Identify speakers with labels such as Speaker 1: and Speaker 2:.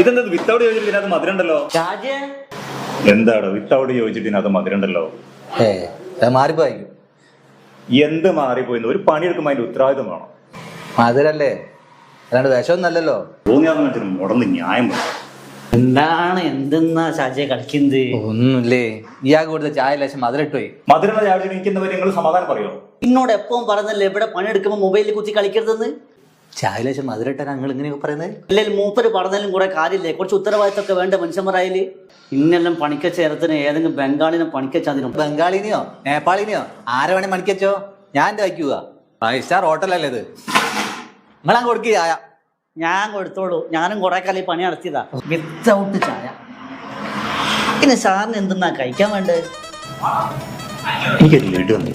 Speaker 1: ഇതെന്താ വിത്തൗട്ട് ചോദിച്ചിട്ട് ഇതിനകത്ത് മധുരം ഉണ്ടല്ലോ? എന്താണ് വിത്തൗട്ട് ചോദിച്ചിട്ട് ഇതിനകത്ത് മധുരം ഉണ്ടല്ലോ?
Speaker 2: മാറിപ്പോയിരിക്കും.
Speaker 1: എന്ത് മാറിപ്പോയിന്ന്? ഒരു പണിയെടുക്കുമ്പോൾ അതിന്റെ ഉത്തരവാദിത്വം വേണം.
Speaker 2: മധുരല്ലേ, അല്ലാണ്ട് വിഷമൊന്നല്ലല്ലോ.
Speaker 1: തോന്നിയാന്ന് വെച്ചാൽ മുടന്ന് ന്യായം വേണം.
Speaker 3: എന്തെന്നാ ഷാജിയെ കളിക്കുന്നത്?
Speaker 2: ഒന്നുമില്ലേ, ഇയാൾക്ക് കൊടുത്ത ചായ ലേശം മധുരട്ട് പോയി.
Speaker 1: മധുരമുള്ള ചായ ഇരിക്കുന്നവരെ നിങ്ങൾ സമാധാനം പറയോ?
Speaker 3: എന്നോട് എപ്പം പറഞ്ഞല്ലേ എവിടെ പണിയെടുക്കുമ്പോ മൊബൈലിൽ കുത്തി കളിക്കരുതെന്ന്?
Speaker 2: ചായ ലേശം മധുരട്ടാ ഞങ്ങൾ ഇങ്ങനെയൊക്കെ പറയുന്നത്?
Speaker 3: അല്ലെങ്കിൽ മൂപ്പര് പറഞ്ഞാലും കുറെ കാര്യമില്ലേ, കുറച്ച് ഉത്തരവാദിത്തമൊക്കെ വേണ്ട മനുഷ്യന്മാരായാല്. ഇന്നെല്ലാം പണിക്ക ചേരത്തിന് ഏതെങ്കിലും ബംഗാളിനെ പണിക്കച്ചാതിനും.
Speaker 2: ബംഗാളിനെയോ നേപ്പാളിനെയോ ആരെ വേണേ മണിക്കച്ചോ, ഞാൻ എന്റെ വയ്ക്കുക. 5 സ്റ്റാർ ഹോട്ടലല്ലേ ഇത്, നിങ്ങളാ കൊടുക്കുക ചായ.
Speaker 3: ഞാൻ കൊടുത്തോളൂ, ഞാനും കുറെ കാലം പണി നടത്തിയതാ വിത്തൗട്ട് ചായ. പിന്നെ സാറിന് എന്തെന്നാ കഴിക്കാൻ വേണ്ടത്?
Speaker 1: എനിക്കൊരു ലഡു വന്നു.